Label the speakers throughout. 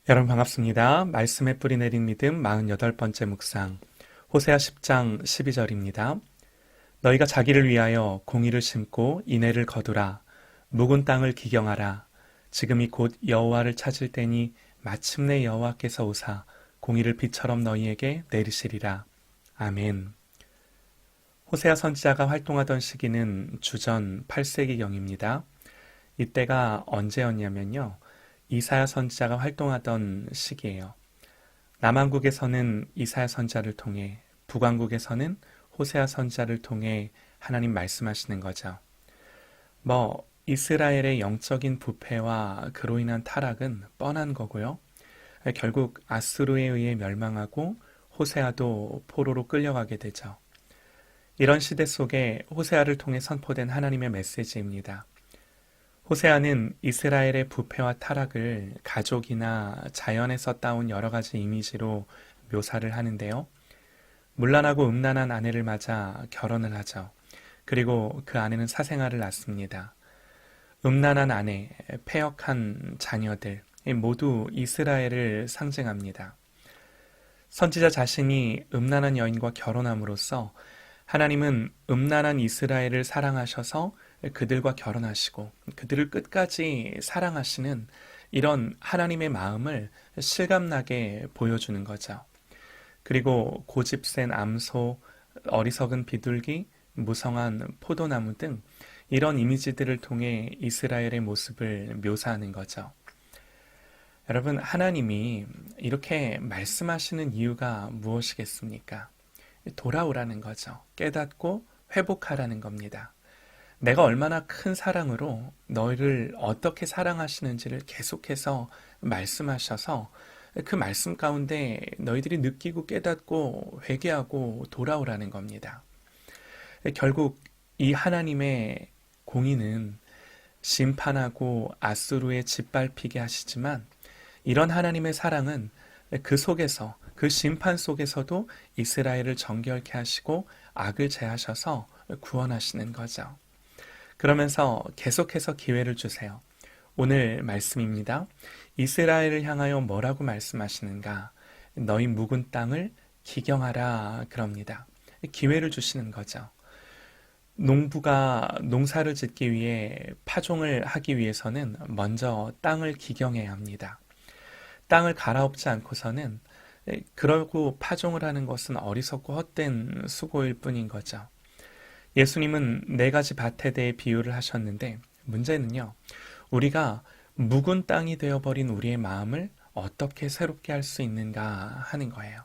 Speaker 1: 여러분 반갑습니다. 말씀의 뿌리 내린 믿음 48번째 묵상 호세아 10장 12절입니다. 너희가 자기를 위하여 공의를 심고 인애를 거두라. 묵은 땅을 기경하라. 지금이 곧 여호와를 찾을 때니 마침내 여호와께서 오사 공의를 비처럼 너희에게 내리시리라. 아멘. 호세아 선지자가 활동하던 시기는 주전 8세기경입니다. 이때가 언제였냐면요. 이사야 선지자가 활동하던 시기예요. 남왕국에서는 이사야 선지자를 통해, 북왕국에서는 호세아 선지자를 통해 하나님 말씀하시는 거죠. 이스라엘의 영적인 부패와 그로 인한 타락은 뻔한 거고요. 결국 아수르에 의해 멸망하고 호세아도 포로로 끌려가게 되죠. 이런 시대 속에 호세아를 통해 선포된 하나님의 메시지입니다. 호세아는 이스라엘의 부패와 타락을 가족이나 자연에서 따온 여러 가지 이미지로 묘사를 하는데요. 문란하고 음란한 아내를 맞아 결혼을 하죠. 그리고 그 아내는 사생아를 낳습니다. 음란한 아내, 패역한 자녀들 모두 이스라엘을 상징합니다. 선지자 자신이 음란한 여인과 결혼함으로써 하나님은 음란한 이스라엘을 사랑하셔서 그들과 결혼하시고 그들을 끝까지 사랑하시는 이런 하나님의 마음을 실감나게 보여주는 거죠. 그리고 고집센 암소, 어리석은 비둘기, 무성한 포도나무 등 이런 이미지들을 통해 이스라엘의 모습을 묘사하는 거죠. 여러분, 하나님이 이렇게 말씀하시는 이유가 무엇이겠습니까? 돌아오라는 거죠. 깨닫고 회복하라는 겁니다. 내가 얼마나 큰 사랑으로 너희를 어떻게 사랑하시는지를 계속해서 말씀하셔서 그 말씀 가운데 너희들이 느끼고 깨닫고 회개하고 돌아오라는 겁니다. 결국 이 하나님의 공의는 심판하고 아수르에 짓밟히게 하시지만 이런 하나님의 사랑은 그 속에서 그 심판 속에서도 이스라엘을 정결케 하시고 악을 제하셔서 구원하시는 거죠. 그러면서 계속해서 기회를 주세요. 오늘 말씀입니다. 이스라엘을 향하여 뭐라고 말씀하시는가? 너희 묵은 땅을 기경하라 그럽니다. 기회를 주시는 거죠. 농부가 농사를 짓기 위해 파종을 하기 위해서는 먼저 땅을 기경해야 합니다. 땅을 갈아엎지 않고서는 그러고 파종을 하는 것은 어리석고 헛된 수고일 뿐인 거죠. 예수님은 4가지 밭에 대해 비유를 하셨는데 문제는요. 우리가 묵은 땅이 되어버린 우리의 마음을 어떻게 새롭게 할 수 있는가 하는 거예요.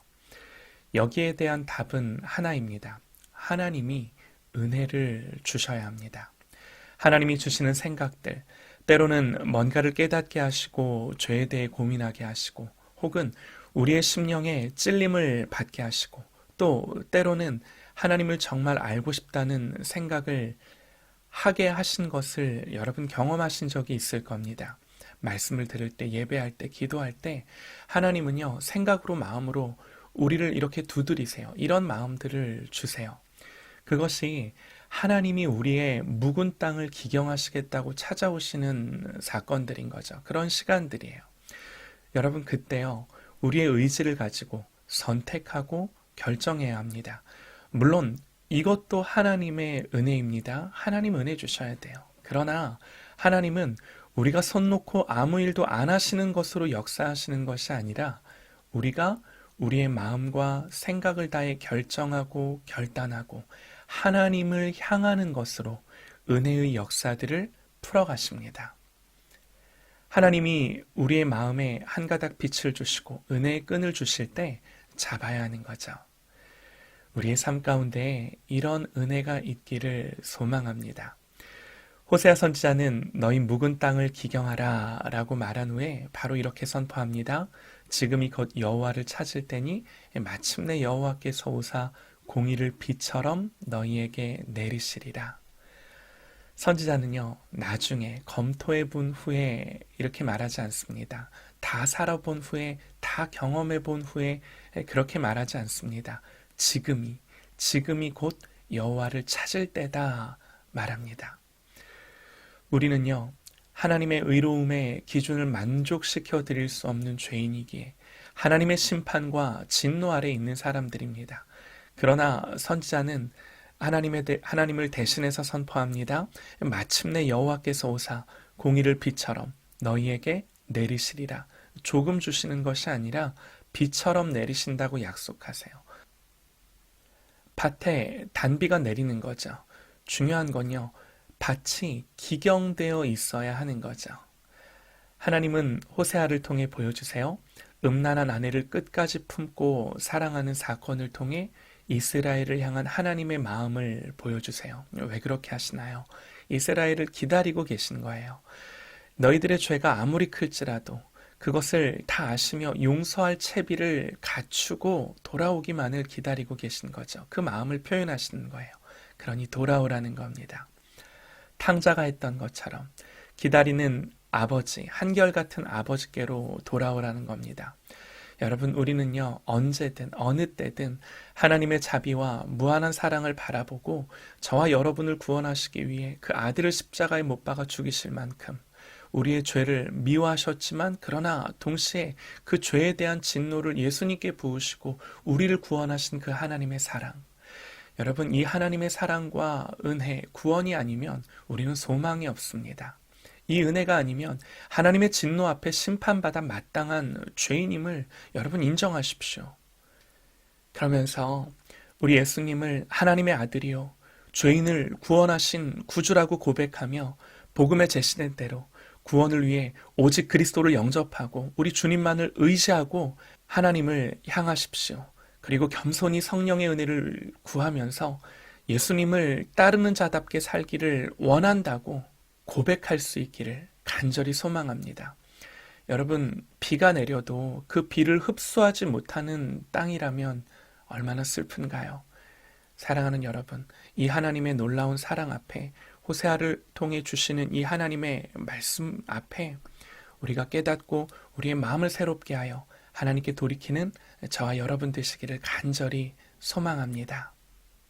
Speaker 1: 여기에 대한 답은 하나입니다. 하나님이 은혜를 주셔야 합니다. 하나님이 주시는 생각들, 때로는 뭔가를 깨닫게 하시고 죄에 대해 고민하게 하시고 혹은 우리의 심령에 찔림을 받게 하시고 또 때로는 하나님을 정말 알고 싶다는 생각을 하게 하신 것을 여러분 경험하신 적이 있을 겁니다. 말씀을 들을 때, 예배할 때, 기도할 때 하나님은요 생각으로 마음으로 우리를 이렇게 두드리세요. 이런 마음들을 주세요. 그것이 하나님이 우리의 묵은 땅을 기경하시겠다고 찾아오시는 사건들인 거죠. 그런 시간들이에요. 여러분 그때요 우리의 의지를 가지고 선택하고 결정해야 합니다. 물론 이것도 하나님의 은혜입니다. 하나님 은혜 주셔야 돼요. 그러나 하나님은 우리가 손 놓고 아무 일도 안 하시는 것으로 역사하시는 것이 아니라 우리가 우리의 마음과 생각을 다해 결정하고 결단하고 하나님을 향하는 것으로 은혜의 역사들을 풀어가십니다. 하나님이 우리의 마음에 한 가닥 빛을 주시고 은혜의 끈을 주실 때 잡아야 하는 거죠. 우리의 삶 가운데 이런 은혜가 있기를 소망합니다. 호세아 선지자는 너희 묵은 땅을 기경하라 라고 말한 후에 바로 이렇게 선포합니다. 지금이 곧 여호와를 찾을 때니 마침내 여호와께서 오사 공의를 비처럼 너희에게 내리시리라. 선지자는요 나중에 검토해 본 후에 이렇게 말하지 않습니다. 다 살아본 후에 다 경험해 본 후에 그렇게 말하지 않습니다. 지금이 곧 여호와를 찾을 때다 말합니다. 우리는요 하나님의 의로움의 기준을 만족시켜 드릴 수 없는 죄인이기에 하나님의 심판과 진노 아래 있는 사람들입니다. 그러나 선지자는 하나님을 대신해서 선포합니다. 마침내 여호와께서 오사 공의를 비처럼 너희에게 내리시리라. 조금 주시는 것이 아니라 비처럼 내리신다고 약속하세요. 밭에 단비가 내리는 거죠. 중요한 건요, 밭이 기경되어 있어야 하는 거죠. 하나님은 호세아를 통해 보여주세요. 음란한 아내를 끝까지 품고 사랑하는 사건을 통해 이스라엘을 향한 하나님의 마음을 보여주세요. 왜 그렇게 하시나요? 이스라엘을 기다리고 계신 거예요. 너희들의 죄가 아무리 클지라도 그것을 다 아시며 용서할 채비를 갖추고 돌아오기만을 기다리고 계신 거죠. 그 마음을 표현하시는 거예요. 그러니 돌아오라는 겁니다. 탕자가 했던 것처럼 기다리는 아버지, 한결같은 아버지께로 돌아오라는 겁니다. 여러분, 우리는요, 언제든 어느 때든 하나님의 자비와 무한한 사랑을 바라보고 저와 여러분을 구원하시기 위해 그 아들을 십자가에 못 박아 죽이실 만큼 우리의 죄를 미워하셨지만 그러나 동시에 그 죄에 대한 진노를 예수님께 부으시고 우리를 구원하신 그 하나님의 사랑. 여러분, 이 하나님의 사랑과 은혜, 구원이 아니면 우리는 소망이 없습니다. 이 은혜가 아니면 하나님의 진노 앞에 심판받아 마땅한 죄인임을 여러분 인정하십시오. 그러면서 우리 예수님을 하나님의 아들이요 죄인을 구원하신 구주라고 고백하며 복음에 제시된 대로 구원을 위해 오직 그리스도를 영접하고 우리 주님만을 의지하고 하나님을 향하십시오. 그리고 겸손히 성령의 은혜를 구하면서 예수님을 따르는 자답게 살기를 원한다고 고백할 수 있기를 간절히 소망합니다. 여러분, 비가 내려도 그 비를 흡수하지 못하는 땅이라면 얼마나 슬픈가요? 사랑하는 여러분, 이 하나님의 놀라운 사랑 앞에 호세아를 통해 주시는 이 하나님의 말씀 앞에 우리가 깨닫고 우리의 마음을 새롭게 하여 하나님께 돌이키는 저와 여러분 되시기를 간절히 소망합니다.